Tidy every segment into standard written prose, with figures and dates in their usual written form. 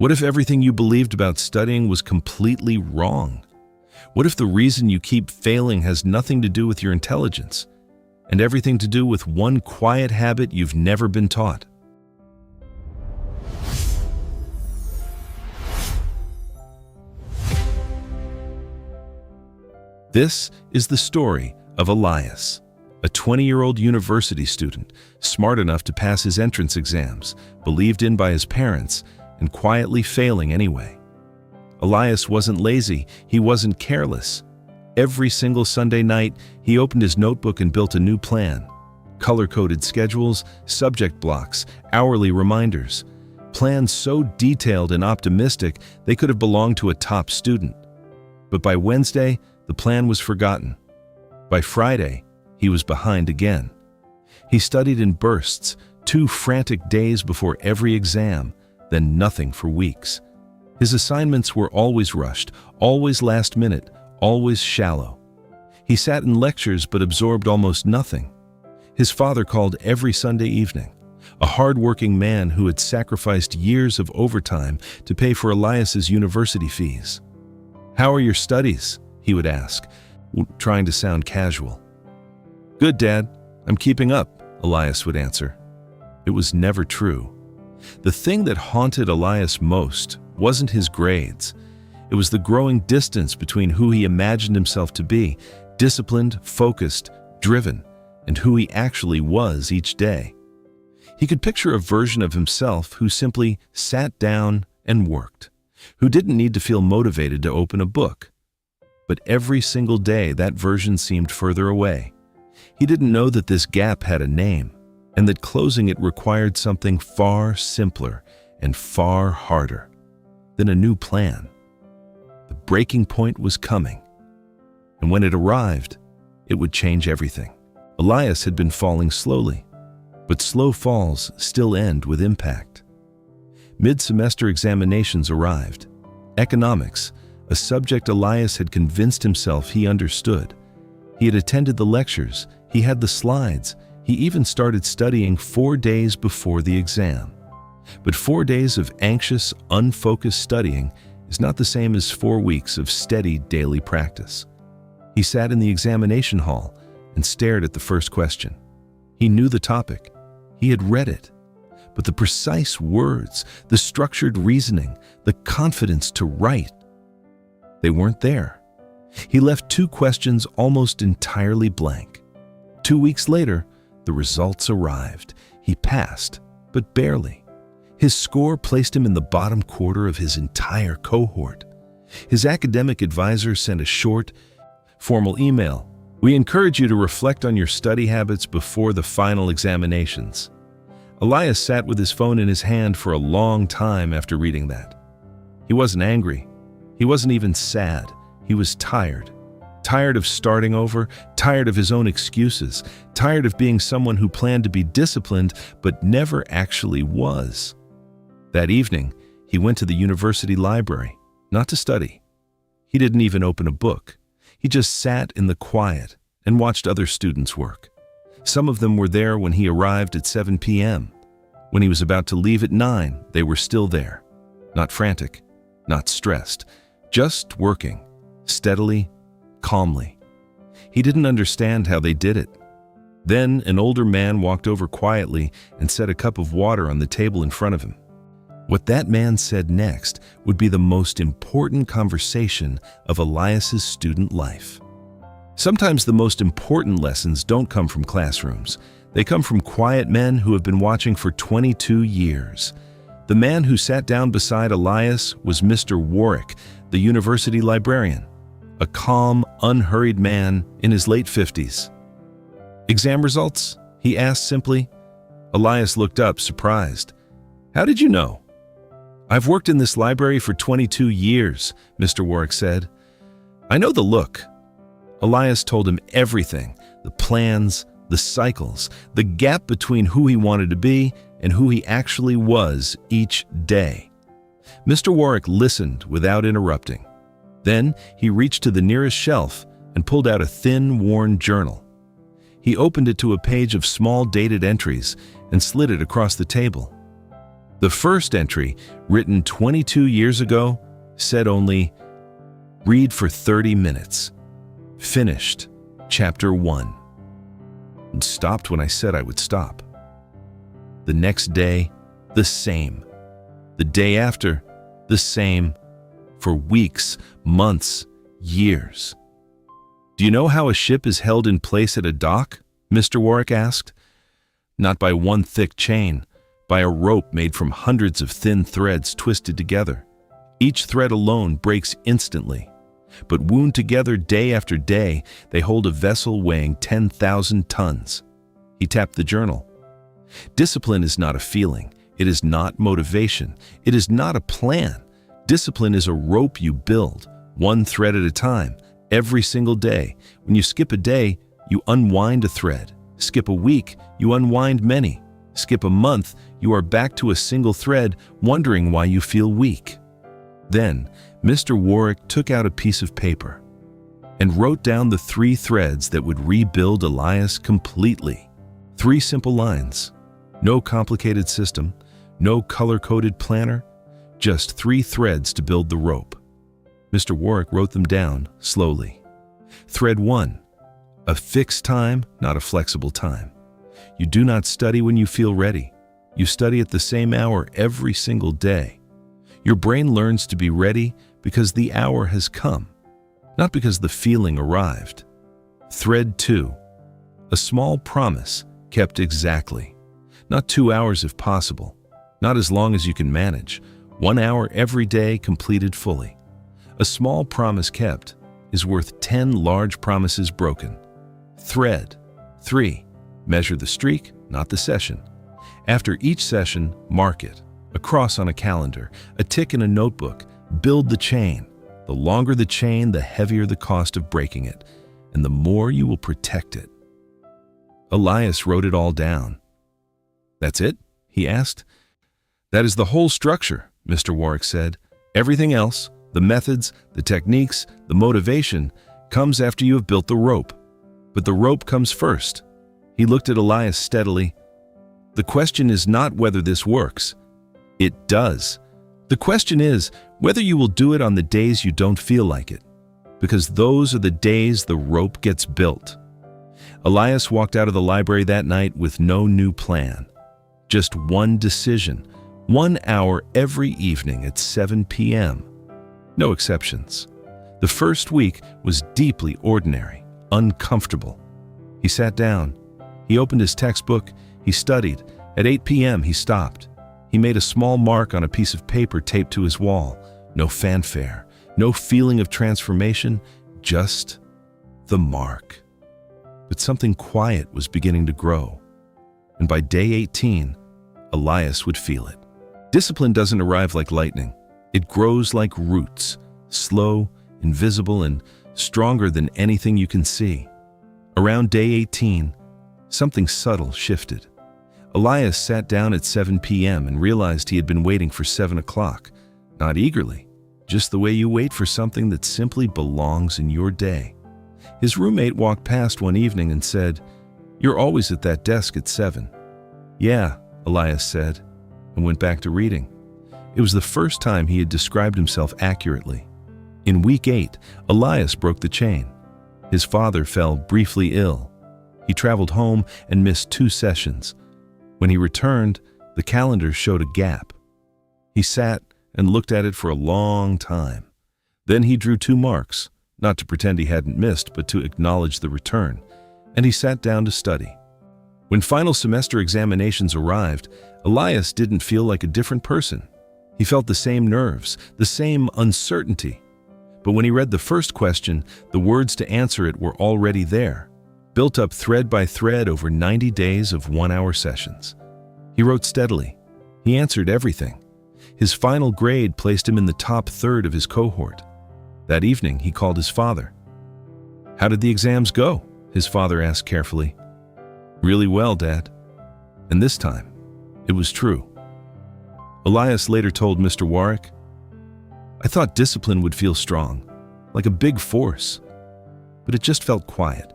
What if everything you believed about studying was completely wrong? What if the reason you keep failing has nothing to do with your intelligence, and everything to do with one quiet habit you've never been taught? This is the story of Elias, a 20-year-old university student, smart enough to pass his entrance exams, believed in by his parents, and quietly failing anyway. Elias wasn't lazy, he wasn't careless. Every single Sunday night, he opened his notebook and built a new plan. Color-coded schedules, subject blocks, hourly reminders. Plans so detailed and optimistic they could have belonged to a top student. But by Wednesday, the plan was forgotten. By Friday, he was behind again. He studied in bursts, 2 frantic days before every exam, then nothing for weeks. His assignments were always rushed, always last minute, always shallow. He sat in lectures but absorbed almost nothing. His father called every Sunday evening, a hard-working man who had sacrificed years of overtime to pay for Elias's university fees. "How are your studies?" he would ask, trying to sound casual. "Good, Dad. I'm keeping up," Elias would answer. It was never true. The thing that haunted Elias most wasn't his grades. It was the growing distance between who he imagined himself to be, disciplined, focused, driven, and who he actually was each day. He could picture a version of himself who simply sat down and worked, who didn't need to feel motivated to open a book. But every single day, that version seemed further away. He didn't know that this gap had a name, and that closing it required something far simpler and far harder than a new plan. The breaking point was coming, and when it arrived, it would change everything. Elias had been falling slowly, but slow falls still end with impact. Mid-semester examinations arrived. Economics, a subject Elias had convinced himself he understood. He had attended the lectures, he had the slides, he even started studying 4 days before the exam. But 4 days of anxious, unfocused studying is not the same as 4 weeks of steady daily practice. He sat in the examination hall and stared at the first question. He knew the topic. He had read it. But the precise words, the structured reasoning, the confidence to write, they weren't there. He left 2 questions almost entirely blank. 2 weeks later, the results arrived. He passed, but barely. His score placed him in the bottom quarter of his entire cohort. His academic advisor sent a short, formal email. "We encourage you to reflect on your study habits before the final examinations." Elias sat with his phone in his hand for a long time after reading that. He wasn't angry. He wasn't even sad. He was tired. Tired of starting over, tired of his own excuses, tired of being someone who planned to be disciplined but never actually was. That evening, he went to the university library, not to study. He didn't even open a book. He just sat in the quiet and watched other students work. Some of them were there when he arrived at 7 p.m. When he was about to leave at 9, they were still there. Not frantic, not stressed, just working, steadily, calmly. He didn't understand how they did it. Then an older man walked over quietly and set a cup of water on the table in front of him. What that man said next would be the most important conversation of Elias's student life. Sometimes the most important lessons don't come from classrooms. They come from quiet men who have been watching for 22 years. The man who sat down beside Elias was Mr. Warwick, the university librarian, a calm, unhurried man in his late 50s. "Exam results?" he asked simply. Elias looked up, surprised. "How did you know?" "I've worked in this library for 22 years, Mr. Warwick said. "I know the look." Elias told him everything, the plans, the cycles, the gap between who he wanted to be and who he actually was each day. Mr. Warwick listened without interrupting. Then he reached to the nearest shelf and pulled out a thin, worn journal. He opened it to a page of small dated entries and slid it across the table. The first entry, written 22 years ago, said only, "Read for 30 minutes. Finished. Chapter 1. And stopped when I said I would stop. The next day, the same. The day after, the same. For weeks, months, years. Do you know how a ship is held in place at a dock? Mr. Warwick asked. Not by one thick chain, by a rope made from hundreds of thin threads twisted together. Each thread alone breaks instantly, but wound together day after day, they hold a vessel weighing 10,000 tons. He tapped the journal. Discipline is not a feeling. It is not motivation. It is not a plan. Discipline is a rope you build, one thread at a time, every single day. When you skip a day, you unwind a thread. Skip a week, you unwind many. Skip a month, you are back to a single thread, wondering why you feel weak. Then, Mr. Warwick took out a piece of paper and wrote down the 3 threads that would rebuild Elias completely. 3 simple lines. No complicated system, no color-coded planner, just 3 threads to build the rope. Mr. Warwick wrote them down slowly. Thread 1. A fixed time, not a flexible time. You do not study when you feel ready. You study at the same hour every single day. Your brain learns to be ready because the hour has come, not because the feeling arrived. Thread 2. A small promise kept exactly. Not 2 hours if possible. Not as long as you can manage. 1 hour every day completed fully. A small promise kept is worth 10 large promises broken. Thread 3. Measure the streak, not the session. After each session, mark it. A cross on a calendar, a tick in a notebook. Build the chain. The longer the chain, the heavier the cost of breaking it, and the more you will protect it. Elias wrote it all down. That's it? He asked. That is the whole structure, Mr. Warwick said. Everything else, the methods, the techniques, the motivation, comes after you have built the rope. But the rope comes first. He looked at Elias steadily. The question is not whether this works. It does. The question is whether you will do it on the days you don't feel like it, because those are the days the rope gets built. Elias walked out of the library that night with no new plan. Just one decision, 1 hour every evening at 7 p.m. No exceptions. The first week was deeply ordinary, uncomfortable. He sat down. He opened his textbook. He studied. At 8 p.m. he stopped. He made a small mark on a piece of paper taped to his wall. No fanfare, no feeling of transformation, just the mark. But something quiet was beginning to grow. And by day 18, Elias would feel it. Discipline doesn't arrive like lightning. It grows like roots, slow, invisible, and stronger than anything you can see. Around day 18, something subtle shifted. Elias sat down at 7 p.m. and realized he had been waiting for 7 o'clock. Not eagerly, just the way you wait for something that simply belongs in your day. His roommate walked past one evening and said, "You're always at that desk at 7. "Yeah," Elias said, and went back to reading. It was the first time he had described himself accurately. In week 8, Elias broke the chain. His father fell briefly ill. He traveled home and missed 2 sessions. When he returned, the calendar showed a gap. He sat and looked at it for a long time. Then he drew 2 marks, not to pretend he hadn't missed, but to acknowledge the return, and he sat down to study. When final semester examinations arrived, Elias didn't feel like a different person. He felt the same nerves, the same uncertainty. But when he read the first question, the words to answer it were already there, built up thread by thread over 90 days of 1-hour sessions. He wrote steadily. He answered everything. His final grade placed him in the top third of his cohort. That evening, he called his father. "How did the exams go?" his father asked carefully. "Really well, Dad." And this time, it was true. Elias later told Mr. Warwick, "I thought discipline would feel strong, like a big force, but it just felt quiet,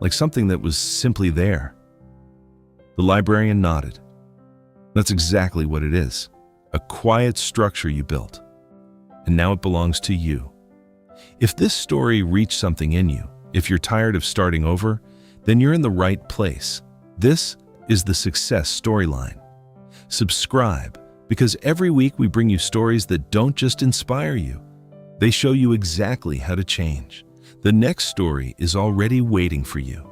like something that was simply there." The librarian nodded. That's exactly what it is. A quiet structure you built. And now it belongs to you. If this story reached something in you, if you're tired of starting over, then you're in the right place. This is the Success Storyline. Subscribe, because every week we bring you stories that don't just inspire you, they show you exactly how to change. The next story is already waiting for you.